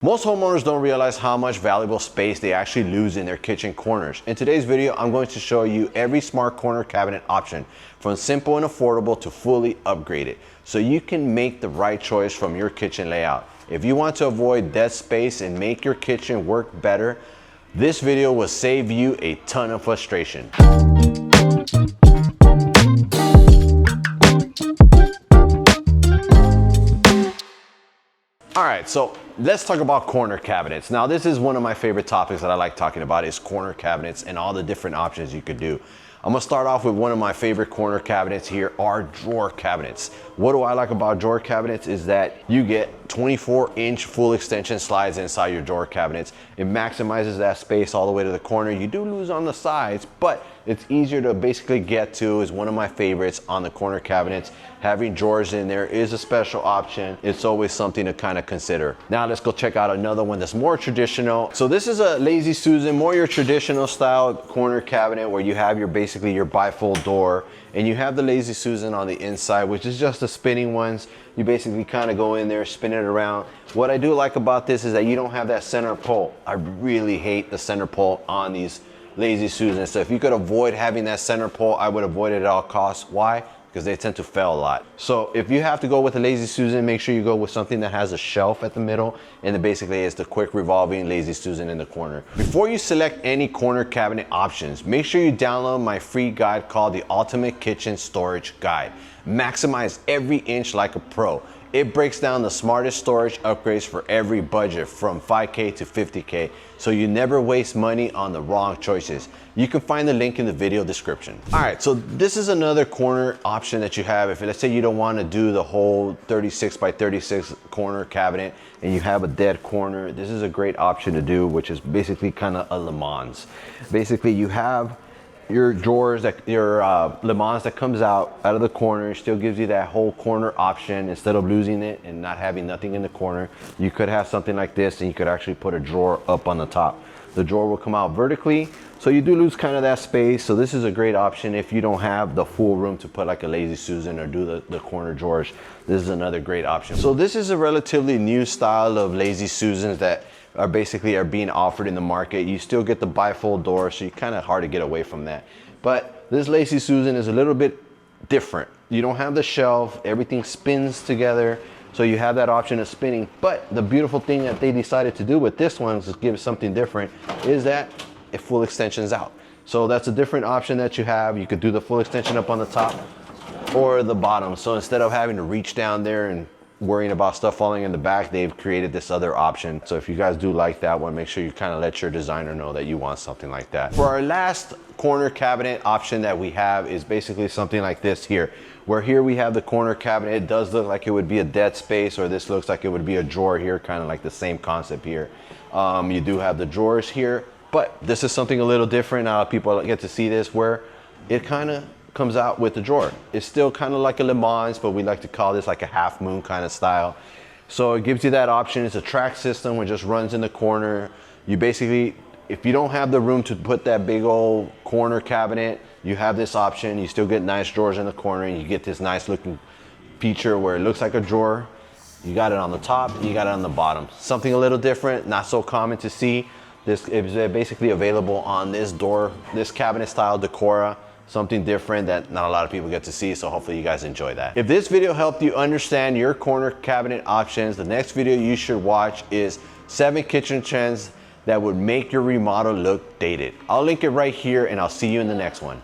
Most homeowners don't realize how much valuable space they actually lose in their kitchen corners. In today's video, I'm going to show you every smart corner cabinet option, from simple and affordable to fully upgraded, so you can make the right choice from your kitchen layout. If you want to avoid dead space and make your kitchen work better, this video will save you a ton of frustration. All right, so let's talk about corner cabinets. Now, this is one of my favorite topics that I like talking about, is corner cabinets and all the different options you could do. I'm gonna start off with one of my favorite corner cabinets here, are drawer cabinets. What do I like about drawer cabinets is that you get 24-inch full extension slides inside your drawer cabinets. It maximizes that space all the way to the corner. You do lose on the sides, but it's easier to basically get to. Is one of my favorites on the corner cabinets. Having drawers in there is a special option. It's always something to kind of consider. Now let's go check out another one that's more traditional. So this is a Lazy Susan, more your traditional style corner cabinet where you have your basically your bifold door, and you have the Lazy Susan on the inside, which is just the spinning ones. You basically kind of go in there, spin it around. What I do like about this is that you don't have that center pole. I really hate the center pole on these Lazy Susans. So if you could avoid having that center pole, I would avoid it at all costs. Why? Because they tend to fail a lot. So if you have to go with a Lazy Susan, make sure you go with something that has a shelf at the middle, and then basically it's the quick revolving Lazy Susan in the corner. Before you select any corner cabinet options, make sure you download my free guide called the Ultimate Kitchen Storage Guide. Maximize every inch like a pro. It breaks down the smartest storage upgrades for every budget from 5K to 50K, so you never waste money on the wrong choices. You can find the link in the video description. All right, so this is another corner option that you have. If let's say you don't want to do the whole 36 by 36 corner cabinet and you have a dead corner, this is a great option to do, which is basically kind of a Le Mans. Basically, you have your drawers, that your Le Mans that comes out of the corner, still gives you that whole corner option. Instead of losing it and not having nothing in the corner, you could have something like this, and you could actually put a drawer up on the top. The drawer will come out vertically, so you do lose kind of that space. So this is a great option if you don't have the full room to put like a Lazy Susan or do the corner drawers. This is another great option. So this is a relatively new style of Lazy Susans that are being offered in the market. You still get the bifold door, so you're kind of hard to get away from that. But this Lazy Susan is a little bit different. You don't have the shelf, everything spins together, so you have that option of spinning. But the beautiful thing that they decided to do with this one is to give something different, is that it full extensions out. So that's a different option that you have. You could do the full extension up on the top or the bottom. So instead of having to reach down there and worrying about stuff falling in the back, they've created this other option. So if you guys do like that one, make sure you kind of let your designer know that you want something like that. For our last corner cabinet option that we have is basically something like this here, where here we have the corner cabinet. It does look like it would be a dead space, or this looks like it would be a drawer here, kind of like the same concept here. You do have the drawers here, but this is something a little different. People get to see this, where it kind of comes out with the drawer. It's still kind of like a Le Mans, but we like to call this like a half moon kind of style. So it gives you that option. It's a track system which just runs in the corner. You basically, if you don't have the room to put that big old corner cabinet, you have this option. You still get nice drawers in the corner, and you get this nice looking feature where it looks like a drawer. You got it on the top, you got it on the bottom. Something a little different, not so common to see. This is basically available on this door, this cabinet style Decora. Something different that not a lot of people get to see, so hopefully you guys enjoy that. If this video helped you understand your corner cabinet options, the next video you should watch is 7 kitchen trends that would make your remodel look dated. I'll link it right here, and I'll see you in the next one.